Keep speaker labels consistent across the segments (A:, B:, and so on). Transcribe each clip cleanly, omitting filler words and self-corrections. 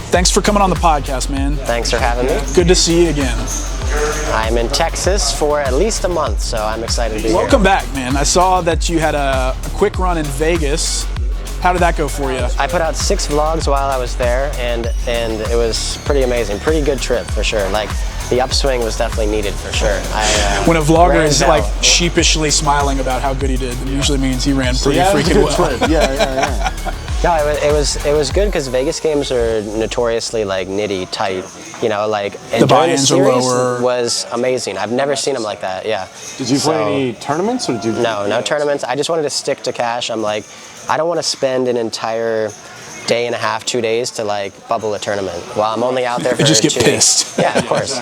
A: thanks for coming on the podcast, man.
B: Thanks for having me.
A: Good to see you again.
B: I'm in Texas for at least a month, so I'm excited to be here.
A: Welcome back, man. I saw that you had a quick run in Vegas. How did that go for you?
B: I put out 6 vlogs while I was there, and it was pretty amazing. Pretty good trip, for sure. Like, the upswing was definitely needed, for sure.
A: When a vlogger is like sheepishly smiling about how good he did, it usually means he ran pretty freaking well.
C: Yeah.
B: No, it was good because Vegas games are notoriously like nitty tight, you know, like, and
A: the
B: during the
A: buy-ins are
B: series
A: lower.
B: was amazing. I've never seen them like that. Yeah.
C: Did you play any tournaments, or did you?
B: No tournaments. I just wanted to stick to cash. I'm like, I don't want to spend an entire day and a half, 2 days to like bubble a tournament while I'm only out there for
A: just get
B: 2
A: pissed.
B: weeks. Yeah, of course.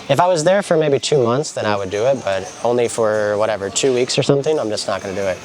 B: If I was there for maybe 2 months, then I would do it, but only for whatever, 2 weeks or something, I'm just not going to do it.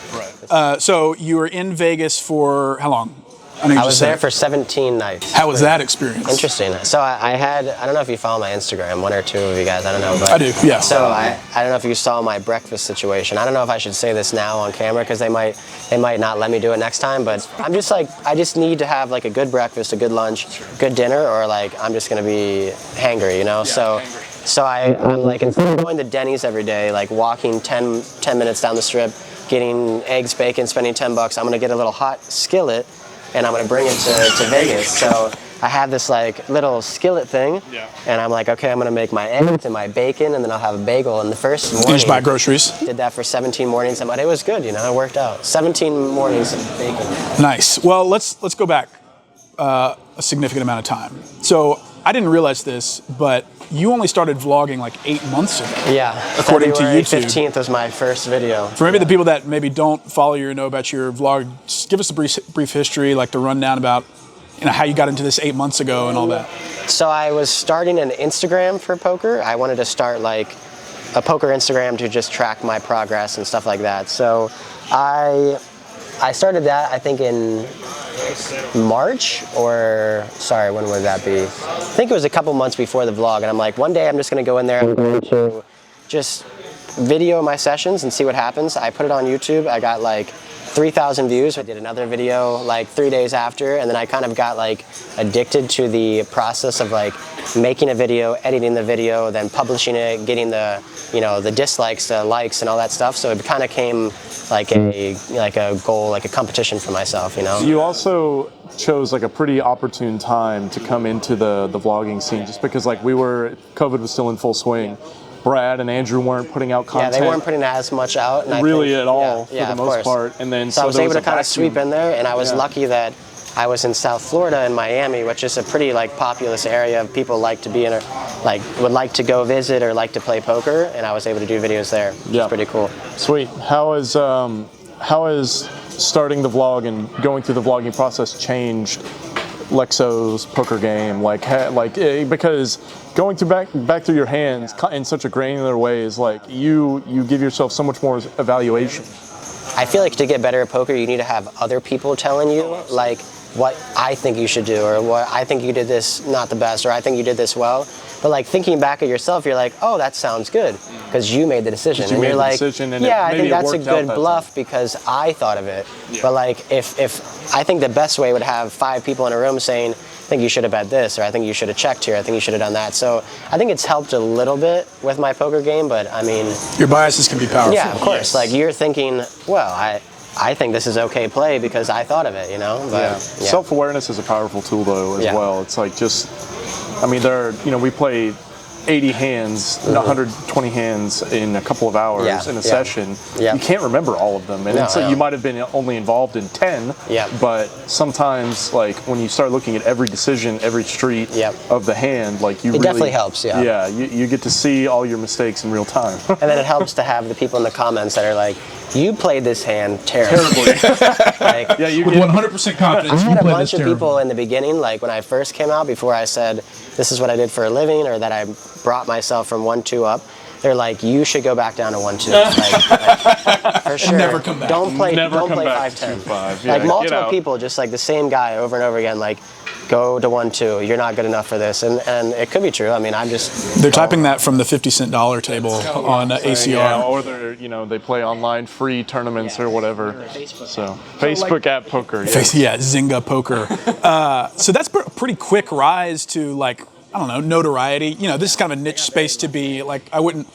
A: Right. So you were in Vegas for how long?
B: I was there for 17 nights.
A: How was that experience?
B: Interesting. So I don't know if you follow my Instagram, 1 or 2 of you guys, I don't know. But
A: I do, yeah.
B: So I don't know if you saw my breakfast situation. I don't know if I should say this now on camera because they might not let me do it next time, but I'm just like, I just need to have like a good breakfast, a good lunch, good dinner, or like I'm just going to be hangry, you know? Yeah, so I'm like, instead of going to Denny's every day, like walking 10 minutes down the strip, getting eggs, bacon, spending $10, I'm going to get a little hot skillet, and I'm going to bring it to Vegas. So I have this like little skillet thing, and I'm like, okay, I'm going to make my eggs and my bacon, and then I'll have a bagel. And the first morning,
A: you just buy groceries?
B: Did that for 17 mornings, but it was good, you know, it worked out. 17 mornings of bacon.
A: Nice. Well, let's go back a significant amount of time. So I didn't realize this, but you only started vlogging like 8 months ago.
B: Yeah,
A: according
B: February
A: to YouTube.
B: 15th was my first video.
A: For maybe the people that maybe don't follow you or know about your vlog, just give us a brief history, like the rundown about how you got into this 8 months ago and all that.
B: So I was starting an Instagram for poker. I wanted to start like a poker Instagram to just track my progress and stuff like that. So I started that, I think, in March, or sorry, when would that be? I think it was a couple months before the vlog, and I'm like, one day I'm just going to go in there, I'm going to just video my sessions and see what happens. I put it on YouTube. I got like 3,000 views. I did another video like 3 days after, and then I kind of got like addicted to the process of like making a video, editing the video, then publishing it, getting the, you know, the dislikes, the likes, and all that stuff. So it kind of came like a goal, like a competition for myself, you know.
C: You also chose like a pretty opportune time to come into the vlogging scene, just because like COVID was still in full swing. Brad and Andrew weren't putting out content.
B: Yeah, they weren't putting as much out. And
C: really at all, for the most part. And then
B: so I was able to kind of sweep in there, and I was lucky that I was in South Florida in Miami, which is a pretty like populous area of people like to be in, would like to go visit or like to play poker, and I was able to do videos there. Which is pretty cool.
C: Sweet. How has starting the vlog and going through the vlogging process changed Lexo's poker game? Because going back through your hands in such a granular way is like you give yourself so much more evaluation.
B: I feel like to get better at poker, you need to have other people telling you like what I think you should do, or what I think you did this not the best, or I think you did this well. But like thinking back at yourself, you're like, oh, that sounds good, because you made the decision. And you're like, yeah, I think that's a good bluff because I thought of it. Yeah. But like if I think the best way would have 5 people in a room saying, I think you should have bet this, or I think you should have checked here, I think you should have done that. So I think it's helped a little bit with my poker game, but I mean,
A: your biases can be powerful.
B: Yeah, of course. Yes. Like you're thinking, well, I think this is okay play because I thought of it, you know? But,
C: Self-awareness is a powerful tool though as well. It's like we play 80 hands, 120 hands in a couple of hours in a session. Yeah. You can't remember all of them. And you might have been only involved in 10, but sometimes like when you start looking at every decision, every street of the hand, like it
B: definitely helps,
C: you get to see all your mistakes in real time.
B: And then it helps to have the people in the comments that are like, you played this hand terribly.
A: Like, you with 100% confidence.
B: I had a bunch of people in the beginning, like when I first came out, before I said, this is what I did for a living, or that I brought myself from 1-2 up. They're like, you should go back down to 1-2. like, for sure.
A: Never come back.
B: Don't play 5-10.
C: Like
B: multiple people, just like the same guy over and over again, like, go to 1-2. You're not good enough for this. And it could be true. I mean, I'm just...
A: They're typing that from the 50-cent dollar table on ACR.
C: Yeah, or they're, they play online free tournaments or whatever. So Facebook app poker. Yes.
A: Yeah, Zynga poker. So that's a pretty quick rise to, like, I don't know, notoriety. This is kind of a niche space to be, like, I wouldn't,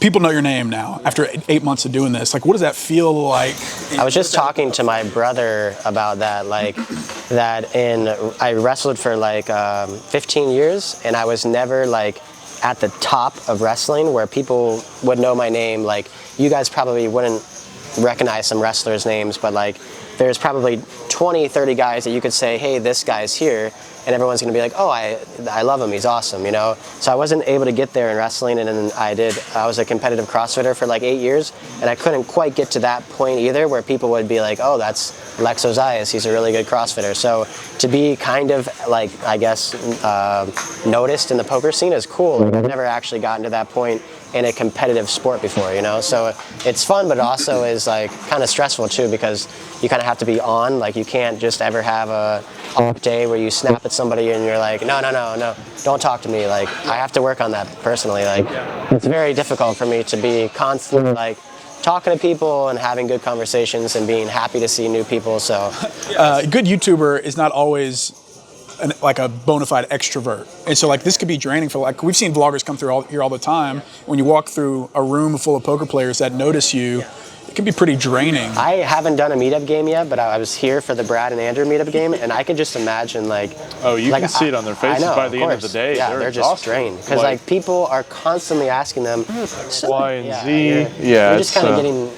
A: people know your name now after 8 months of doing this. Like, what does that feel like?
B: I was just talking to my brother about that, I wrestled for 15 years, and I was never at the top of wrestling where people would know my name. Like, you guys probably wouldn't recognize some wrestlers' names, but there's probably 20, 30 guys that you could say, hey, this guy's here, and everyone's going to be like, oh, I love him, he's awesome, So I wasn't able to get there in wrestling, and then I was a competitive CrossFitter for 8 years, and I couldn't quite get to that point either where people would be like, oh, that's Lex Ozias, he's a really good CrossFitter. So to be kind of, noticed in the poker scene is cool. I've never actually gotten to that point in a competitive sport before, So it's fun, but it also is kind of stressful too, because you kind of have to be on. You can't just ever have a off day where you snap at somebody and you're like, no, don't talk to me. I have to work on that personally. It's very difficult for me to be constantly talking to people and having good conversations and being happy to see new people. So
A: a good YouTuber is not always a bona fide extrovert, and so this could be draining for we've seen vloggers come through here all the time. When you walk through a room full of poker players that notice you, it can be pretty draining.
B: I haven't done a meetup game yet, but I was here for the Brad and Andrew meetup game, and I can just imagine
C: you can see it on their faces by the end of the day.
B: Yeah, they're just drained because people are constantly asking them
C: Y and Z.
B: You're just kind of getting.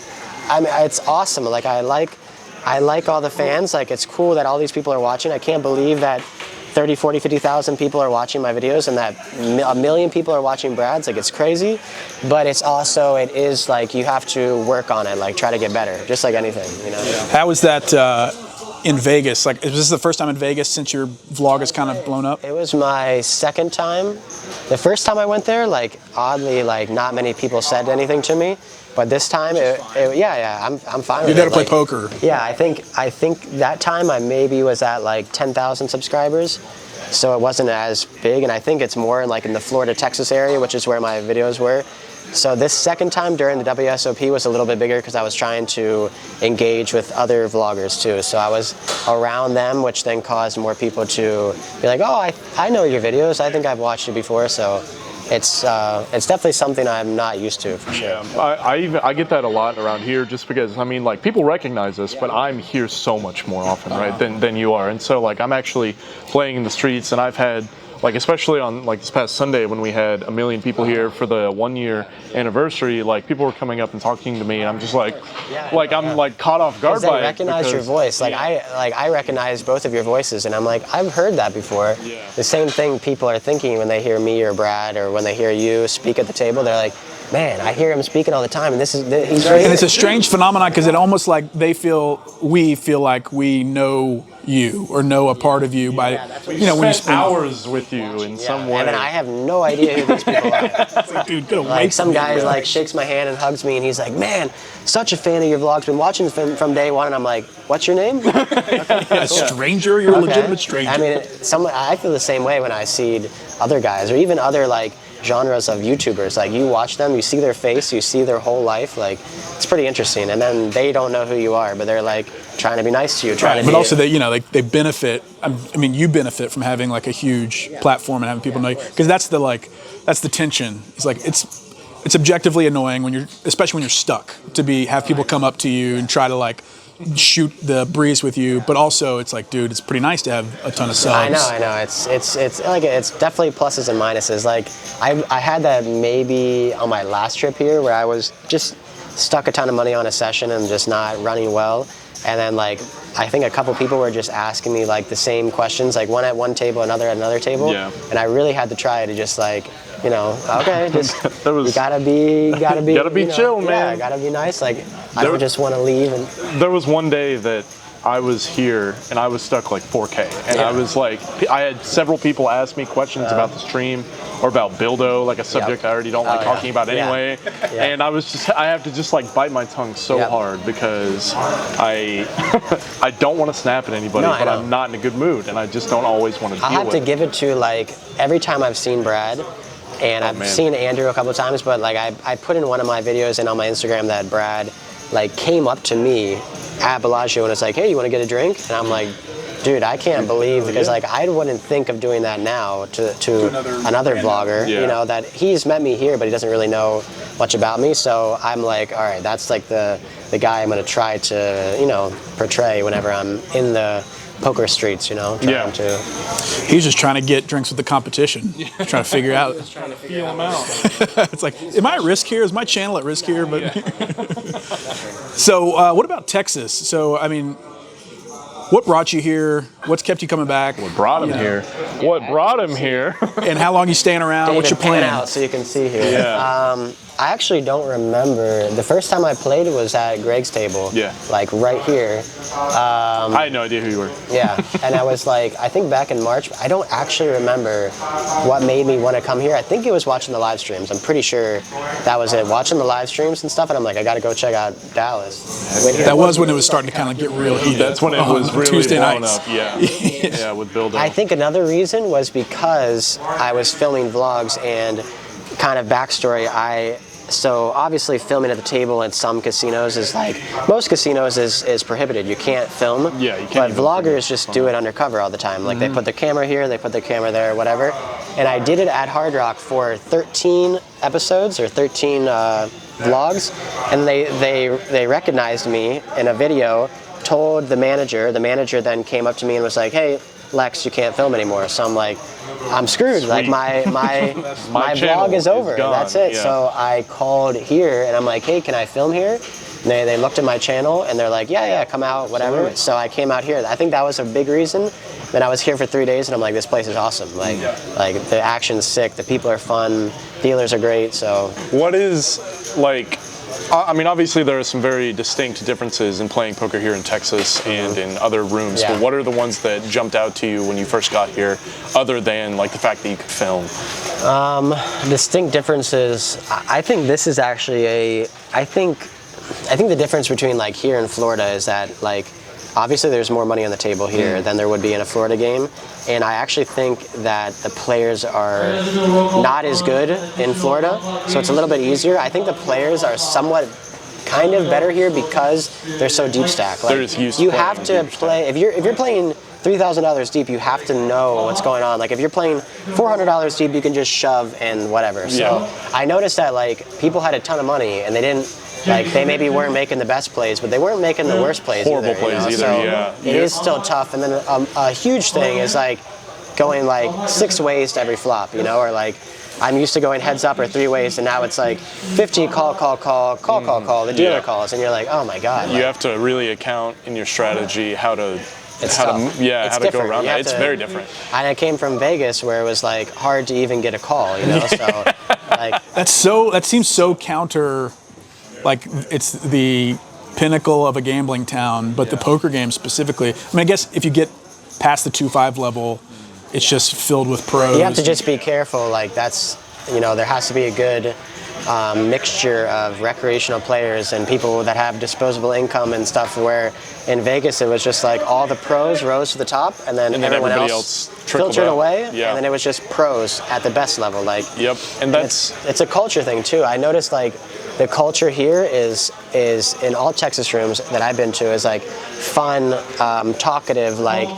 B: I mean, it's awesome. I like all the fans. It's cool that all these people are watching. I can't believe that 30, 40, 50,000 people are watching my videos and that 1 million people are watching Brad's. It's crazy, but it is you have to work on it, try to get better, just like anything,
A: How was that in Vegas? Is this the first time in Vegas since your vlog has kind of blown up?
B: It was my second time. The first time I went there, oddly, not many people said anything to me. But this time, I'm fine with it.
A: You're there to play poker.
B: Yeah, I think that time I maybe was at 10,000 subscribers, so it wasn't as big. And I think it's more in the Florida, Texas area, which is where my videos were. So this second time during the WSOP was a little bit bigger because I was trying to engage with other vloggers too. So I was around them, which then caused more people to be like, oh, I know your videos. I think I've watched it before. So it's definitely something I'm not used to, for sure.
C: Yeah, I get that a lot around here just because, people recognize us, but I'm here so much more often, right, than you are. And so, I'm actually playing in the streets, and I've had, especially on, this past Sunday when we had 1 million people here for the 1-year anniversary, people were coming up and talking to me, and I'm just I'm caught off guard by it.
B: They recognize your voice. I recognize both of your voices, and I'm I've heard that before.
C: Yeah.
B: The same thing people are thinking when they hear me or Brad, or when they hear you speak at the table. They're like, man, I hear him speaking all the time, and he's right.
A: And it's a strange phenomenon because it almost we feel like we know you or know a part of you by
C: when you spend hours with you in some way.
B: And then I have no idea who these people are.
A: Dude, get away
B: some guy shakes my hand and hugs me, and he's like, man, such a fan of your vlogs, been watching from day one. And I'm like, what's your name?
A: Okay, cool. Stranger, you're a legitimate stranger.
B: I mean, I feel the same way when I see other guys or even other genres of YouTubers. You watch them, you see their face, you see their whole life. It's pretty interesting. And then they don't know who you are, but they're trying to be nice to you.
A: But also they benefit. I mean, you benefit from having a huge platform and having people know you, because that's the tension. It's objectively annoying especially when you're stuck to have people come up to you and try to shoot the breeze with you, but also it's dude, it's pretty nice to have a ton of subs.
B: I know. It's definitely pluses and minuses. I had that maybe on my last trip here where I was just stuck a ton of money on a session and just not running well. And then I think a couple people were just asking me the same questions, one at one table, another at another table.
C: Yeah.
B: And I really had to try to just okay, just you gotta be
C: chill, man.
B: Yeah, gotta be nice. I don't just want to leave. And
C: there was one day that I was here and I was stuck like 4K, and I was like, I had several people ask me questions about the stream or about Buildo, like a subject I already don't like talking about anyway. And I have to just like bite my tongue so hard because I don't want to snap at anybody, but I'm not in a good mood, and I just don't always want to deal with it.
B: I have to give it to, like, every time I've seen Brad, and I've seen Andrew a couple of times, but like I put in one of my videos and on my Instagram that Brad like came up to me at Bellagio and was like, hey, you want to get a drink? And I'm like, dude, I can't believe, because like I wouldn't think of doing that now to another vlogger, you know, that he's met me here, but he doesn't really know much about me. So I'm like, all right, that's like the guy I'm going to try to, you know, portray whenever I'm in the poker streets, you know, trying to.
A: He's just trying to get drinks with the competition, trying to figure out.
C: Just trying to feel them out.
A: It's like, am I at risk here? Is my channel at risk here? But So, what about Texas? So, I mean, what brought you here? What's kept you coming back?
C: What brought him here? What brought him here?
A: And how long you staying around?
B: David,
A: What's your plan?
B: out so you can see here.
C: Yeah.
B: I actually don't remember. The first time I played was at Greg's table.
C: Yeah.
B: Like right here.
C: I had no idea who you were.
B: Yeah. And I was like, I think back in March, I don't actually remember what made me want to come here. I think it was watching the live streams. I'm pretty sure that was it. Watching the live streams and stuff, and I'm like, I got to go check out Dallas.
A: That was when it was starting to kind of get real heated.
C: That's when it was really
A: Tuesday
C: blowing
A: nights.
C: up. Yeah. With Buildo.
B: I think another reason was because I was filming vlogs, and kind of backstory, so obviously filming at the table in some casinos is like, most casinos is prohibited. You can't film.
C: Yeah, you can't.
B: But vloggers just do it undercover all the time. Like they put the camera here, they put the camera there, whatever. And I did it at Hard Rock for 13 episodes or 13 vlogs, and they recognized me in a video, told the manager. The manager then came up to me and was like, hey, Lex, you can't film anymore. So I'm like, I'm screwed. Sweet. Like my vlog is over. That's it. Yeah. So I called here and I'm like, hey, can I film here? And they looked at my channel and they're like, yeah, come out, whatever. Absolutely. So I came out here. I think that was a big reason. Then I was here for 3 days and I'm like, this place is awesome. Like the action's sick, the people are fun, dealers are great. So
C: what is like? I mean, obviously there are some very distinct differences in playing poker here in Texas and in other rooms, but what are the ones that jumped out to you when you first got here, other than like the fact that you could film?
B: Distinct differences, I think this is actually I think the difference between like here and Florida is that like, obviously there's more money on the table here than there would be in a Florida game, and I actually think that the players are not as good in Florida, so it's a little bit easier. I think the players are somewhat kind of better here because they're so deep stack. Like,
C: they're just used to
B: you have to play, if you're playing $3,000 deep, you have to know what's going on. Like if you're playing $400 deep, you can just shove and whatever. So I noticed that like people had a ton of money and they didn't, like they maybe weren't making the best plays, but they weren't making the worst plays
C: Horrible
B: either.
C: plays either,
B: so it is still tough. And then a huge thing is like going like 6 ways to every flop, you know, or like I'm used to going heads up or 3 ways, and now it's like 50 call, the dealer calls, and you're like, oh my God.
C: You have to really account in your strategy how to go around that. It's very different.
B: And I came from Vegas where it was like hard to even get a call, you know, so like.
A: That seems so counter, like it's the pinnacle of a gambling town, but the poker game specifically, I mean, I guess if you get past the 2-5 level, it's just filled with pros.
B: You have to just be careful, like that's, you know, there has to be a good mixture of recreational players and people that have disposable income and stuff, where in Vegas it was just like all the pros rose to the top and then everyone else filtered away, and then it was just pros at the best level. Like,
C: and that's
B: it's a culture thing too. I noticed like the culture here is in all Texas rooms that I've been to is like fun, talkative, like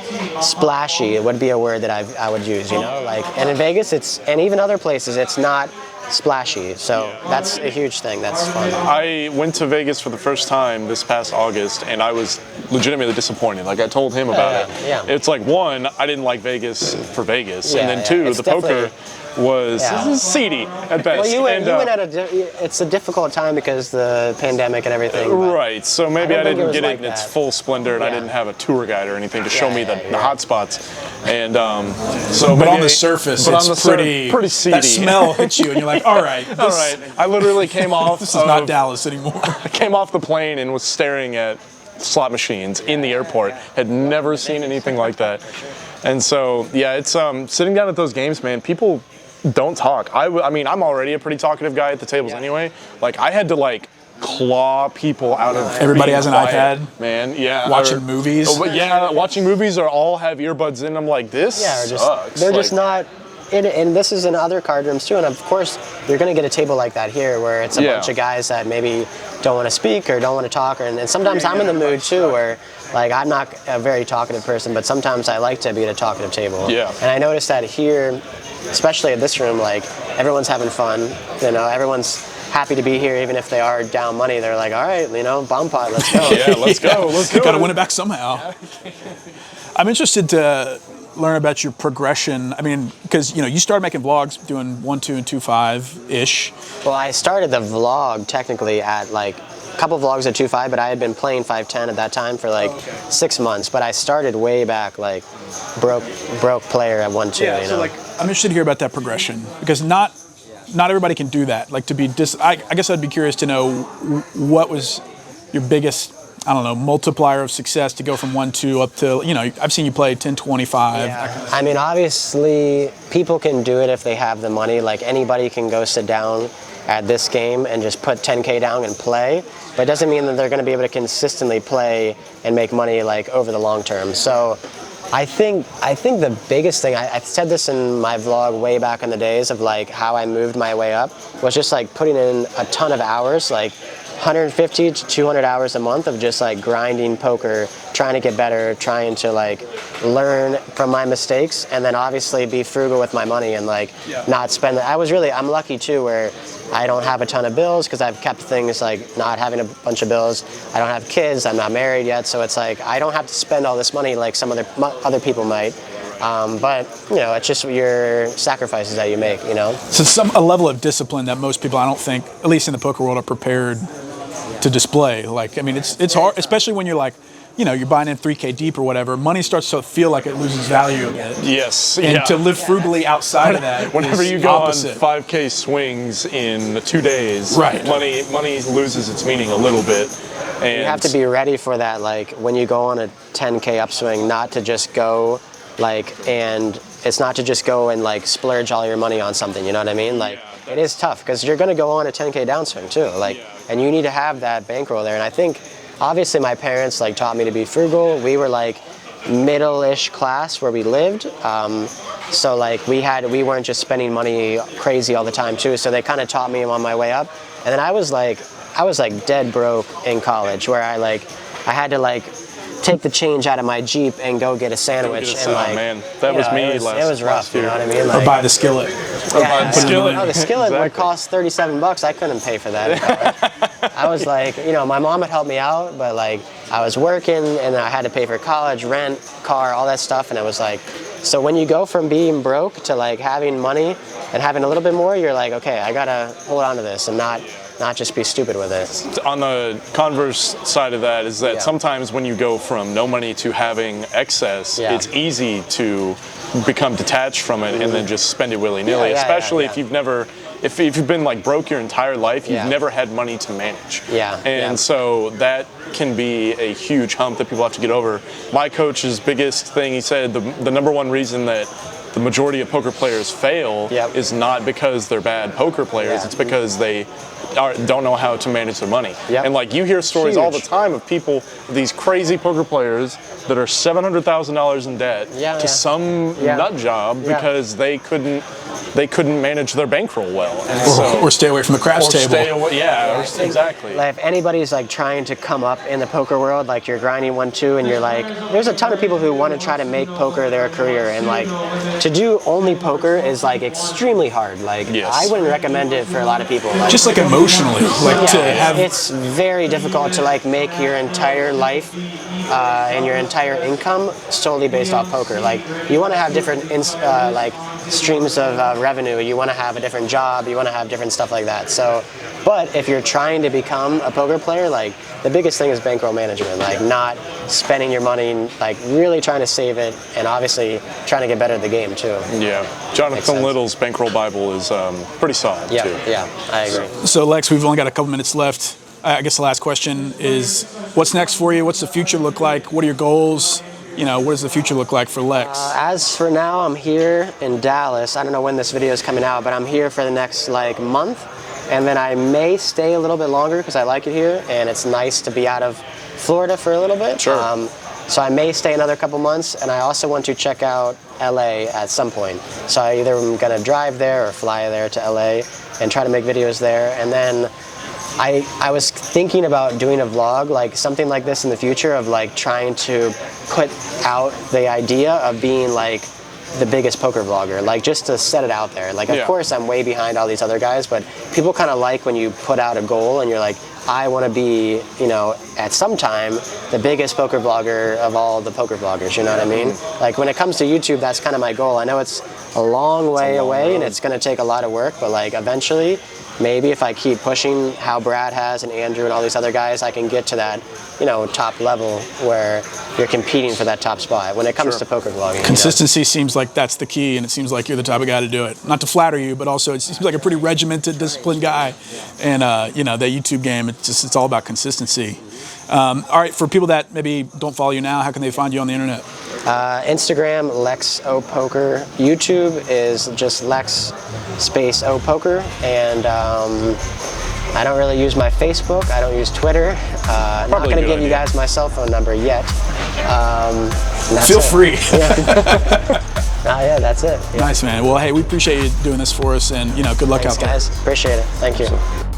B: splashy. It would be a word that I would use, you know, like, and in Vegas and even other places it's not splashy, so that's a huge thing. That's fun.
C: I went to Vegas for the first time this past August, and I was legitimately disappointed. Like I told him about it.
B: Yeah.
C: It's like, one, I didn't like Vegas for Vegas, and then two, the poker was seedy at best.
B: Well, you went at it's a difficult time because the pandemic and everything.
C: Right, so maybe I didn't get it in its full splendor, and I didn't have a tour guide or anything to show me the hot spots. And so,
A: but on the surface, it's pretty seedy. That smell hits you, and you're like, all right.
C: I literally came off.
A: This is not Dallas anymore.
C: I came off the plane and was staring at slot machines in the airport. Had never seen anything like that. And so, yeah, it's sitting down at those games, man, people don't talk. I mean, I'm already a pretty talkative guy at the tables anyway. Like, I had to, like, claw people out of
A: everybody has an
C: quiet,
A: iPad,
C: man. Yeah,
A: watching movies.
C: Watching movies, or all have earbuds in. I'm like, this sucks.
B: They're just not. And this is in other card rooms too, and of course you're going to get a table like that here where it's a bunch of guys that maybe don't want to speak or don't want to talk, and sometimes I'm in the mood too where, like, I'm not a very talkative person, but sometimes I like to be at a talkative table.
C: Yeah.
B: And I noticed that here, especially at this room, like, everyone's having fun, you know, everyone's happy to be here even if they are down money. They're like, all right, you know, bomb pot, let's go.
C: Yeah, let's go. Let's go.
A: Got to win it back somehow. I'm interested to learn about your progression. I mean, because, you know, you started making vlogs doing 1-2 and 2-5-ish.
B: Well, I started the vlog technically at like a couple vlogs at 2.5, but I had been playing 5.10 at that time for like 6 months. But I started way back, like broke player at 1.2.
A: Yeah,
B: you
A: so
B: know?
A: like, I'm interested to hear about that progression, because not everybody can do that. Like, to be I guess I'd be curious to know what was your biggest, I don't know, multiplier of success to go from 1-2 up to, you know, I've seen you play 10-25.
B: Yeah. I mean, obviously, people can do it if they have the money. Like, anybody can go sit down at this game and just put 10K down and play, but it doesn't mean that they're going to be able to consistently play and make money, like, over the long term. So I think the biggest thing, I said this in my vlog way back in the days of, like, how I moved my way up, was just, like, putting in a ton of hours, like 150 to 200 hours a month of just, like, grinding poker, trying to get better, trying to, like, learn from my mistakes, and then obviously be frugal with my money and, like, not spend it. I'm lucky too where I don't have a ton of bills because I've kept things like not having a bunch of bills. I don't have kids, I'm not married yet, so it's like I don't have to spend all this money like some other people might. But, you know, it's just your sacrifices that you make, you know?
A: So a level of discipline that most people, I don't think, at least in the poker world, are prepared to display. Like, I mean, it's hard, especially when you're like, you know, you're buying in 3K deep or whatever. Money starts to feel like it loses value a bit.
C: Yes.
A: And to live frugally outside of that,
C: whenever you go
A: opposite.
C: on 5K swings in 2 days,
A: right,
C: money loses its meaning a little bit. And
B: you have to be ready for that. Like, when you go on a 10K upswing, not to just go and like splurge all your money on something, you know what I mean? Like, it is tough because you're going to go on a 10K downswing too, like, and you need to have that bankroll there. And I think obviously my parents like taught me to be frugal. We were like middle-ish class where we lived, so like we weren't just spending money crazy all the time too, so they kind of taught me on my way up. And then I was like dead broke in college, where I had to like take the change out of my Jeep and go get a sandwich. And like,
C: man, that was me.
B: It was rough, you know what I mean? Like,
A: or buy the skillet.
B: The skillet. Oh, the skillet would cost $37. I couldn't pay for that. I was like, you know, my mom had helped me out, but like I was working and I had to pay for college, rent, car, all that stuff, and it was like, so when you go from being broke to like having money and having a little bit more, you're like, okay, I gotta hold on to this and not just be stupid with it.
C: On the converse side of that is that sometimes when you go from no money to having excess, it's easy to become detached from it and then just spend it willy-nilly, especially if you've been like broke your entire life, you've never had money to manage. So that can be a huge hump that people have to get over. My coach's biggest thing, he said the number one reason that the majority of poker players fail is not because they're bad poker players, it's because they don't know how to manage their money. And like you hear stories all the time of people, these crazy poker players that are $700,000 in debt to some nut job because they couldn't manage their bankroll well. And
A: or stay away from the craps table.
C: Stay away, exactly.
B: Like, if anybody's like trying to come up in the poker world, like you're grinding 1-2 and you're like, there's a ton of people who want to try to make poker their career, and like to do only poker is like extremely hard. Like I wouldn't recommend it for a lot of people. Like,
A: just like emotionally, like to have.
B: It's very difficult to like make your entire life and your entire income solely based off poker. Like, you want to have different like streams of revenue. You want to have a different job. You want to have different stuff like that. So, but if you're trying to become a poker player, like the biggest thing is bankroll management. Like not spending your money, like really trying to save it, and obviously trying to get better at the game too.
C: Yeah, Jonathan Little's Bankroll Bible is pretty solid too.
B: Yeah, I agree.
A: So Lex, we've only got a couple minutes left. I guess the last question is, what's next for you? What's the future look like? What are your goals? You know, what does the future look like for Lex?
B: As for now, I'm here in Dallas. I don't know when this video is coming out, but I'm here for the next like month. And then I may stay a little bit longer because I like it here and it's nice to be out of Florida for a little bit.
C: Sure.
B: So I may stay another couple months, and I also want to check out LA at some point. So I either am gonna drive there or fly there to LA and try to make videos there. And then I was thinking about doing a vlog, like something like this in the future, of like trying to put out the idea of being like the biggest poker vlogger, like just to set it out there. Like, of course, I'm way behind all these other guys, but people kind of like when you put out a goal and you're like, I want to be, you know, at some time, the biggest poker vlogger of all the poker vloggers, you know what I mean? Like, when it comes to YouTube, that's kind of my goal. I know it's a long way away and it's going to take a lot of work, but like eventually, maybe if I keep pushing how Brad has and Andrew and all these other guys, I can get to that, you know, top level where you're competing for that top spot when it comes to poker vlogging.
A: Consistency seems like that's the key, and it seems like you're the type of guy to do it. Not to flatter you, but also it seems like a pretty regimented, disciplined guy. And, you know, that YouTube game, it's all about consistency. All right, for people that maybe don't follow you now, how can they find you on the internet?
B: Instagram, Lex O Poker. YouTube is just Lex space O Poker. And I don't really use my Facebook. I don't use Twitter. Not going to give you guys my cell phone number yet.
A: Feel free.
B: Yeah, that's it. Yeah.
A: Nice, man. Well, hey, we appreciate you doing this for us, and, you know, good luck out there.
B: Thanks, guys. Appreciate it. Thank you.